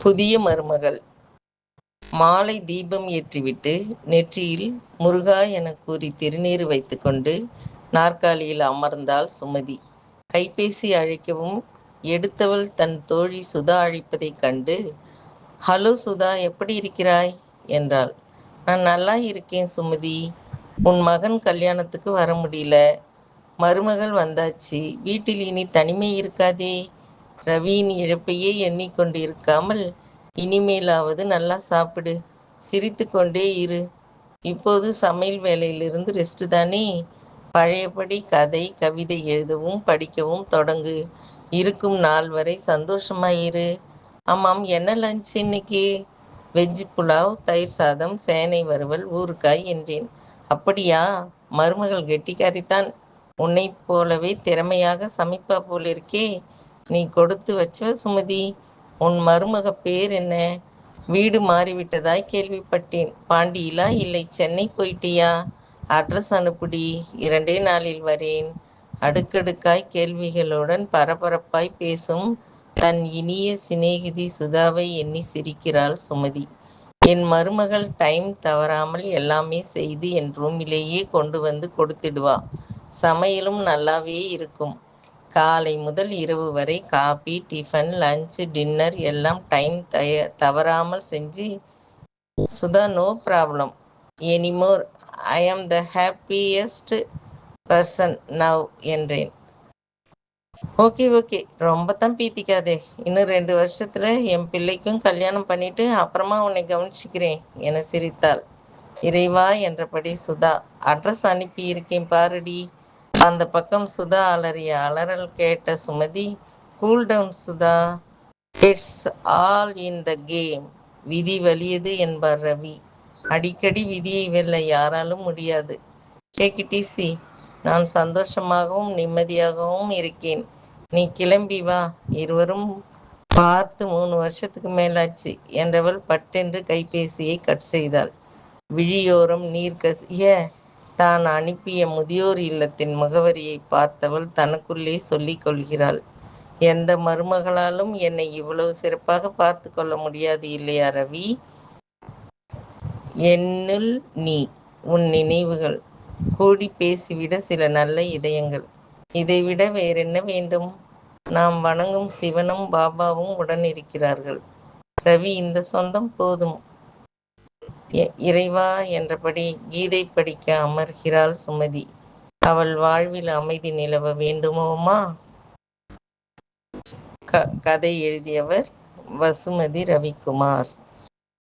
புதிய மருமகள். மாலை தீபம் ஏற்றிவிட்டு நெற்றியில் முருகா எனக் கூறி திருநீறு வைத்துக்கொண்டு நாற்காலியில் அமர்ந்தாள் சுமதி. கைபேசி அழைக்கவும் எடுத்தவள் தன் தோழி சுதா அழைப்பதைக் கண்டு, ஹலோ சுதா, எப்படி இருக்கிறாய் என்றாள். நான் நல்லா இருக்கேன் சுமதி. உன் மகன் கல்யாணத்துக்கு வர முடியல. மருமகள் வந்தாச்சு. வீட்டில் இனி தனிமை இருக்காதே. ரவியின் இழப்பையே எண்ணிக்கொண்டு இருக்காமல் இனிமேலாவது நல்லா சாப்பிடு, சிரித்து கொண்டே இரு. இப்போது சமையல் வேலையிலிருந்து ரெஸ்ட் தானே. பழையபடி கதை கவிதை எழுதவும் படிக்கவும் தொடங்கு. இருக்கும் நாள் வரை சந்தோஷமாயிரு. ஆமாம், என்ன லஞ்ச் இன்னைக்கு? வெஜ் புலாவ், தயிர் சாதம், சேனை வறுவல், ஊறுகாய் என்றேன். அப்படியா? மருமகள் கெட்டிக்காரிதான். உன்னைப் போலவே திறமையாக சமைப்பா போலிருக்கே. நீ கொடுத்து வச்ச சுமதி. உன் மருமக பேர் என்ன? வீடு மாறிவிட்டதாய் கேள்விப்பட்டேன். பாண்டியிலா இல்லை சென்னை போயிட்டியா? அட்ரஸ் அனுப்புடி, 2 நாளில் வரேன். அடுக்கடுக்காய் கேள்விகளுடன் பரபரப்பாய் பேசும் தன் இனிய சிநேகிதி சுதாவை எண்ணி சிரிக்கிறாள் சுமதி. என் மருமகள் டைம் தவறாமல் எல்லாமே செய்து என் ரூமிலேயே கொண்டு வந்து கொடுத்துடுவா. சமையலும் நல்லாவே இருக்கும். காலை முதல் இரவு வரை காபி, டிஃபன், லஞ்ச், டின்னர் எல்லாம் டைம் தவறாமல் செஞ்சு. Sudha, no problem anymore. I am the happiest person now என்றேன். ஓகே ஓகே, ரொம்ப தான் பீத்திக்காதே. இன்னும் 2 வருஷத்துல என் பிள்ளைக்கும் கல்யாணம் பண்ணிட்டு அப்புறமா உன்னை கவனிச்சுக்கிறேன் என சிரித்தாள். இறைவா என்றபடி சுதா. அட்ரஸ் அனுப்பி இருக்கேன் பாருடி. அந்த பக்கம் சுதா அலறிய அலறல் கேட்ட Sumathi, cool down Sudha, it's all in the game. விதி வலியது என்பார் ரவி. அடிக்கடி விதியை வெல்ல யாராலும் முடியாது. Take it easy. நான் சந்தோஷமாகவும் நிம்மதியாகவும் இருக்கேன். நீ கிளம்பி வா. இருவரும் பார்த்து 3 வருஷத்துக்கு மேலாச்சு என்றவள் பட்டென்று கைபேசியை கட் செய்தாள். விழியோரம் நீர் கசிய தான் அனுப்பிய முதியோர் இல்லத்தின் முகவரியை பார்த்தவள் தனக்குள்ளே சொல்லிக் கொள்கிறாள். எந்த மருமகளாலும் என்னை இவ்வளவு சிறப்பாக பார்த்து கொள்ள முடியாது இல்லையா ரவி? என்னுள் நீ, உன் நினைவுகள் கூடி பேசிவிட சில நல்ல இதயங்கள். இதைவிட வேறென்ன வேண்டும்? நாம் வணங்கும் சிவனும் பாபாவும் உடன் இருக்கிறார்கள். ரவி, இந்த சொந்தம் போதும். இறைவா என்றபடி கீதை படிக்க அமர்கிறாள் சுமதி. அவள் வாழ்வில் அமைதி நிலவ வேண்டுமோமா? கதை எழுதியவர் வசுமதி ரவிக்குமார்.